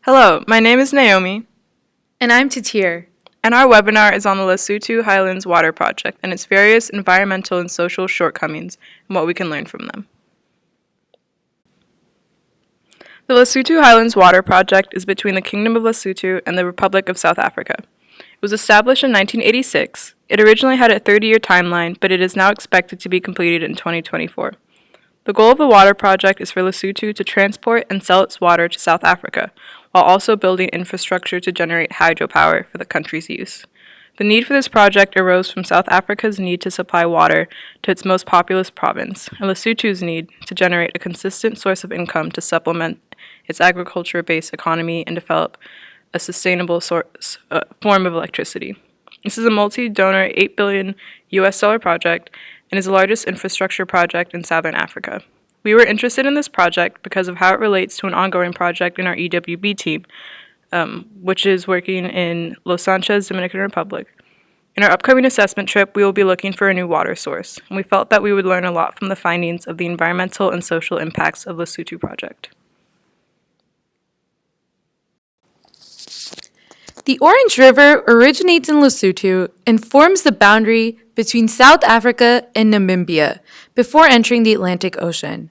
Hello, my name is Naomi, And I'm Tatheer. and our webinar is on the Lesotho Highlands Water Project and its various environmental and social shortcomings and what we can learn from them. The Lesotho Highlands Water Project is between the Kingdom of Lesotho and the Republic of South Africa. It was established in 1986. It originally had a 30-year timeline, but it is now expected to be completed in 2024. The goal of the water project is for Lesotho to transport and sell its water to South Africa, while also building infrastructure to generate hydropower for the country's use. The need for this project arose from South Africa's need to supply water to its most populous province, and Lesotho's need to generate a consistent source of income to supplement its agriculture-based economy and develop a sustainable form of electricity. This is a multi-donor $8 billion project and is the largest infrastructure project in Southern Africa. We were interested in this project because of how it relates to an ongoing project in our EWB team, which is working in Sanchez, Dominican Republic. In our upcoming assessment trip, we will be looking for a new water source, and we felt that we would learn a lot from the findings of the environmental and social impacts of the Lesotho project. The Orange River originates in Lesotho and forms the boundary between South Africa and Namibia before entering the Atlantic Ocean.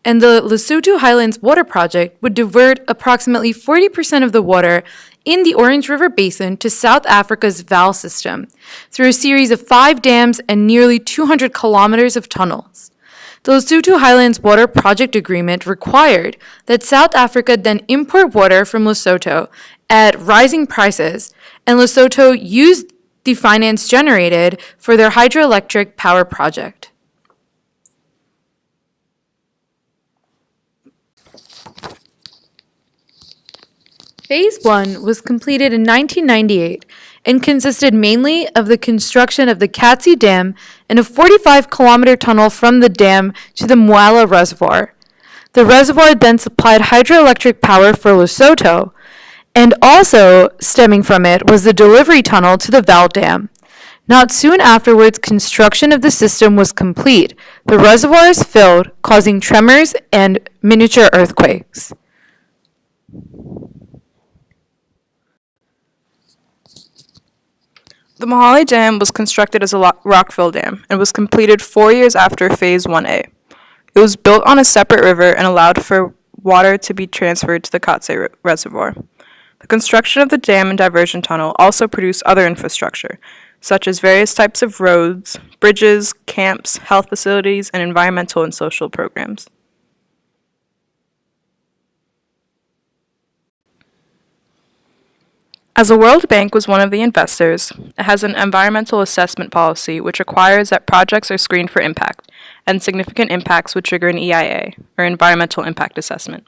And the Lesotho Highlands Water Project would divert approximately 40% of the water in the Orange River Basin to South Africa's Vaal system through a series of 5 dams and nearly 200 kilometers of tunnels. The Lesotho Highlands Water Project Agreement required that South Africa then import water from Lesotho at rising prices, and Lesotho used the finance generated for their hydroelectric power project. Phase 1 was completed in 1998 and consisted mainly of the construction of the Katsi Dam and a 45-kilometer tunnel from the dam to the Mwala Reservoir. The reservoir then supplied hydroelectric power for Lesotho, and also stemming from it was the delivery tunnel to the Vaal Dam. Not soon afterwards, construction of the system was complete. The reservoirs filled, causing tremors and miniature earthquakes. The Mahale Dam was constructed as a rockfill dam and was completed 4 years after Phase 1A. It was built on a separate river and allowed for water to be transferred to the Katse Reservoir. The construction of the dam and diversion tunnel also produced other infrastructure, such as various types of roads, bridges, camps, health facilities, and environmental and social programs. As the World Bank was one of the investors, it has an environmental assessment policy which requires that projects are screened for impact, and significant impacts would trigger an EIA, or Environmental Impact Assessment.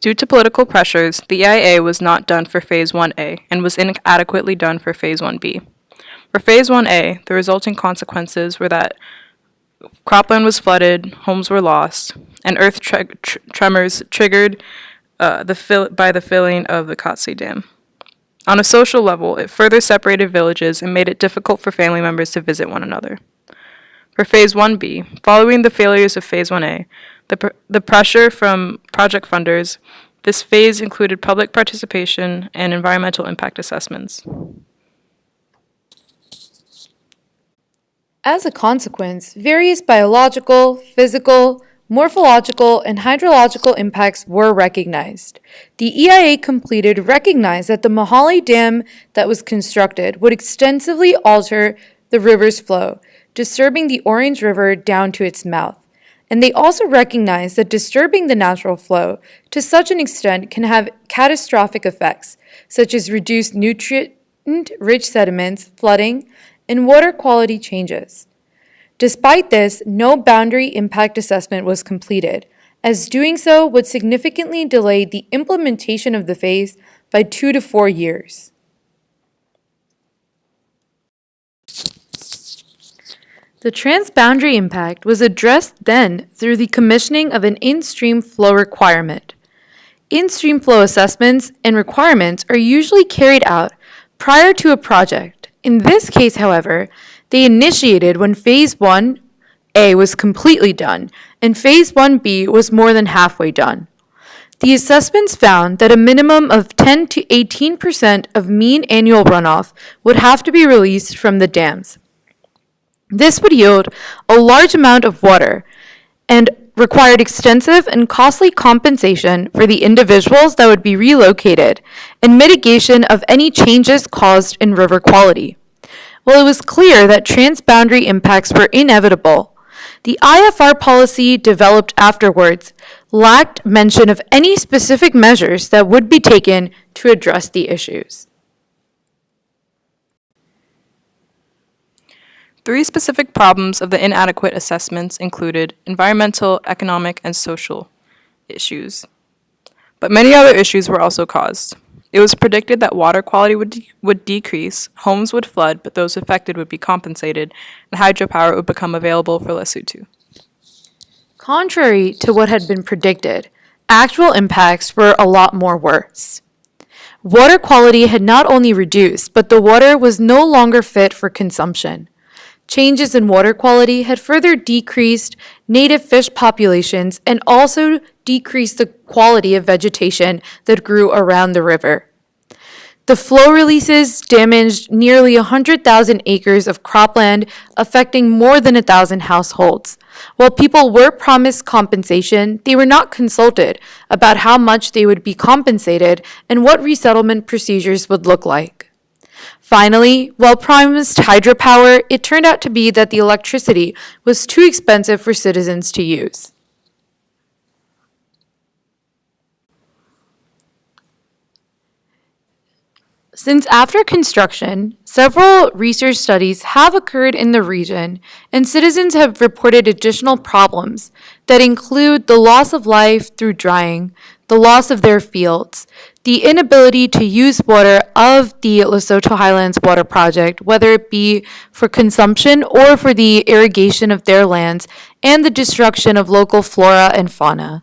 Due to political pressures, the EIA was not done for Phase 1A and was inadequately done for Phase 1B. For Phase 1A, the resulting consequences were that cropland was flooded, homes were lost, and earth tremors triggered by the filling of the Katse Dam. On a social level, it further separated villages and made it difficult for family members to visit one another. For Phase 1B, following the failures of Phase 1A, the pressure from project funders, this phase included public participation and environmental impact assessments. As a consequence, various biological, physical, morphological, and hydrological impacts were recognized. The EIA completed recognized that the Mahale Dam that was constructed would extensively alter the river's flow, disturbing the Orange River down to its mouth. And they also recognized that disturbing the natural flow to such an extent can have catastrophic effects, such as reduced nutrient-rich sediments, flooding, and water quality changes. Despite this, no boundary impact assessment was completed, as doing so would significantly delay the implementation of the phase by 2 to 4 years. The transboundary impact was addressed then through the commissioning of an in-stream flow requirement. In-stream flow assessments and requirements are usually carried out prior to a project. In this case, however, they initiated when Phase 1A was completely done, and Phase 1B was more than halfway done. The assessments found that a minimum of 10 to 18% of mean annual runoff would have to be released from the dams. This would yield a large amount of water and required extensive and costly compensation for the individuals that would be relocated and mitigation of any changes caused in river quality. While it was clear that transboundary impacts were inevitable, the IFR policy developed afterwards lacked mention of any specific measures that would be taken to address the issues. Three specific problems of the inadequate assessments included environmental, economic, and social issues. But many other issues were also caused. It was predicted that water quality would decrease, homes would flood, but those affected would be compensated, and hydropower would become available for Lesotho. Contrary to what had been predicted, actual impacts were a lot more worse. Water quality had not only reduced, but the water was no longer fit for consumption. Changes in water quality had further decreased native fish populations and also decreased the quality of vegetation that grew around the river. The flow releases damaged nearly 100,000 acres of cropland, affecting more than 1,000 households. While people were promised compensation, they were not consulted about how much they would be compensated and what resettlement procedures would look like. Finally, while promised hydropower, it turned out to be that the electricity was too expensive for citizens to use. Since after construction, several research studies have occurred in the region, and citizens have reported additional problems that include the loss of life through drying, the loss of their fields, the inability to use water of the Lesotho Highlands water project, whether it be for consumption or for the irrigation of their lands, and the destruction of local flora and fauna.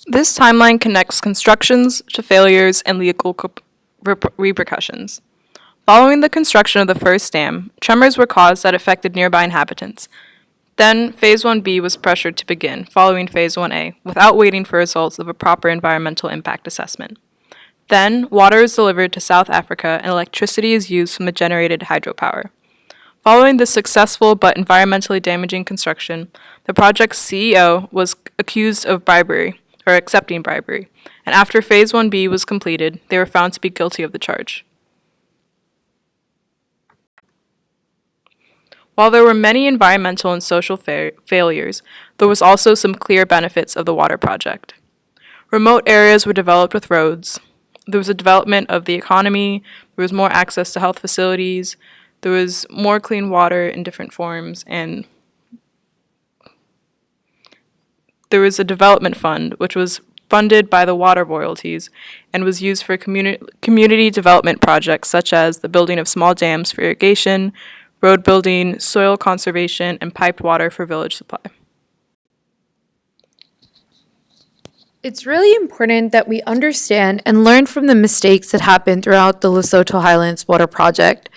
This timeline connects constructions to failures and legal repercussions. Following the construction of the first dam, tremors were caused that affected nearby inhabitants. Then, Phase 1B was pressured to begin, following Phase 1A, without waiting for results of a proper environmental impact assessment. Then, water is delivered to South Africa and electricity is used from the generated hydropower. Following this successful but environmentally damaging construction, the project's CEO was accused of bribery, or accepting bribery, and after Phase 1B was completed, they were found to be guilty of the charge. While there were many environmental and social failures, there was also some clear benefits of the water project. Remote areas were developed with roads. There was a development of the economy. There was more access to health facilities. There was more clean water in different forms, and there was a development fund, which was funded by the water royalties and was used for community development projects such as the building of small dams for irrigation, road building, soil conservation, and piped water for village supply. It's really important that we understand and learn from the mistakes that happened throughout the Lesotho Highlands water project.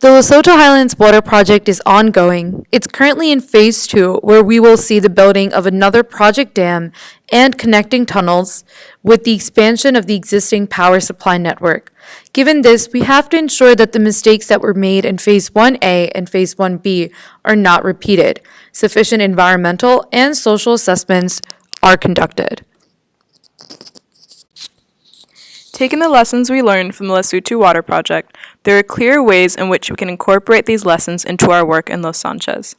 The Lesotho Highlands water project is ongoing. It's currently in phase 2, where we will see the building of another project dam and connecting tunnels with the expansion of the existing power supply network. Given this, we have to ensure that the mistakes that were made in phase 1A and phase 1B are not repeated. Sufficient environmental and social assessments are conducted. Taking the lessons we learned from the Lesotho Water Project, there are clear ways in which we can incorporate these lessons into our work in Los Sanchez.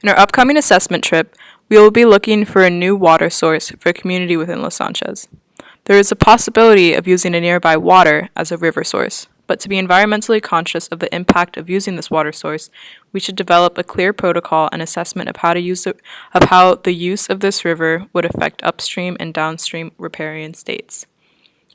In our upcoming assessment trip, we will be looking for a new water source for a community within Los Sanchez. There is a possibility of using a nearby water as a river source, but to be environmentally conscious of the impact of using this water source, we should develop a clear protocol and assessment of how the use of this river would affect upstream and downstream riparian states.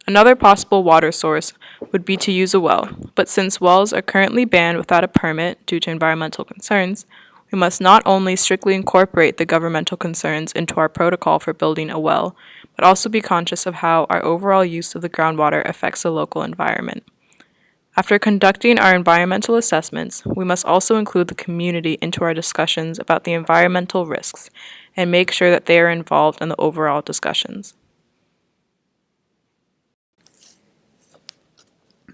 Another possible water source would be to use a well, but since wells are currently banned without a permit due to environmental concerns, we must not only strictly incorporate the governmental concerns into our protocol for building a well, but also be conscious of how our overall use of the groundwater affects the local environment. After conducting our environmental assessments, we must also include the community into our discussions about the environmental risks and make sure that they are involved in the overall discussions.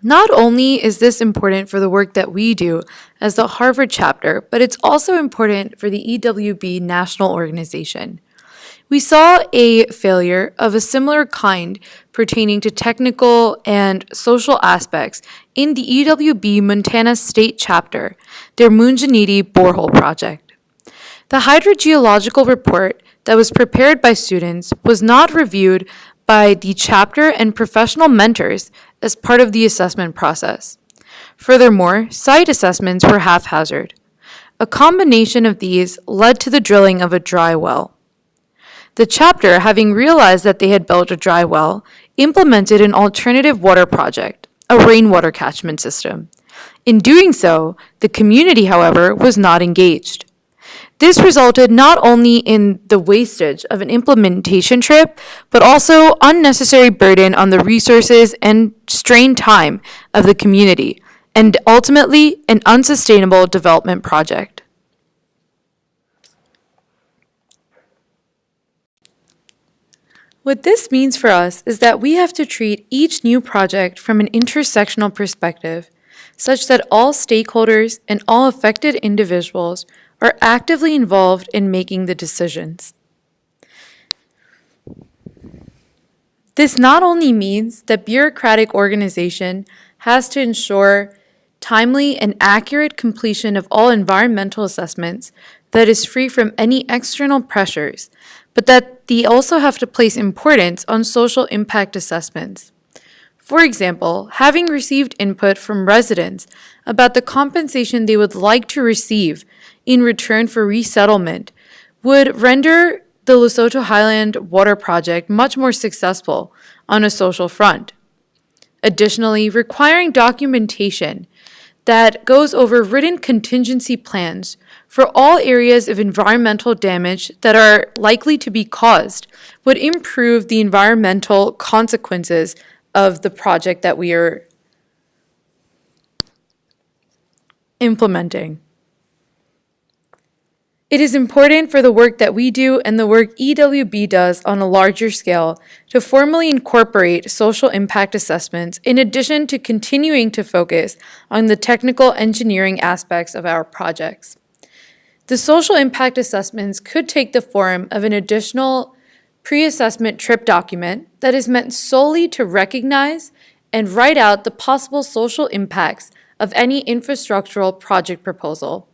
Not only is this important for the work that we do as the Harvard chapter, but it's also important for the EWB national organization. We saw a failure of a similar kind pertaining to technical and social aspects in the EWB Montana State chapter, their Moonjaniti borehole project. The hydrogeological report that was prepared by students was not reviewed by the chapter and professional mentors as part of the assessment process. Furthermore, site assessments were haphazard. A combination of these led to the drilling of a dry well. The chapter, having realized that they had built a dry well, implemented an alternative water project, a rainwater catchment system. In doing so, the community, however, was not engaged. This resulted not only in the wastage of an implementation trip, but also unnecessary burden on the resources and strained time of the community, and ultimately an unsustainable development project. What this means for us is that we have to treat each new project from an intersectional perspective, such that all stakeholders and all affected individuals are actively involved in making the decisions. This not only means that bureaucratic organization has to ensure timely and accurate completion of all environmental assessments that is free from any external pressures, but that they also have to place importance on social impact assessments. For example, having received input from residents about the compensation they would like to receive in return for resettlement would render the Lesotho Highland water project much more successful on a social front. Additionally, requiring documentation that goes over written contingency plans for all areas of environmental damage that are likely to be caused would improve the environmental consequences of the project that we are implementing. It is important for the work that we do and the work EWB does on a larger scale to formally incorporate social impact assessments in addition to continuing to focus on the technical engineering aspects of our projects. The social impact assessments could take the form of an additional pre-assessment trip document that is meant solely to recognize and write out the possible social impacts of any infrastructural project proposal.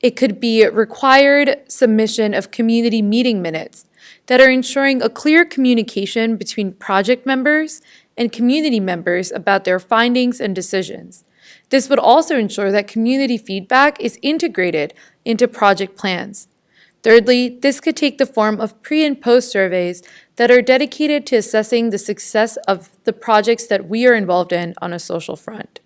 It could be required submission of community meeting minutes that are ensuring a clear communication between project members and community members about their findings and decisions. This would also ensure that community feedback is integrated into project plans. Thirdly, this could take the form of pre- and post surveys that are dedicated to assessing the success of the projects that we are involved in on a social front.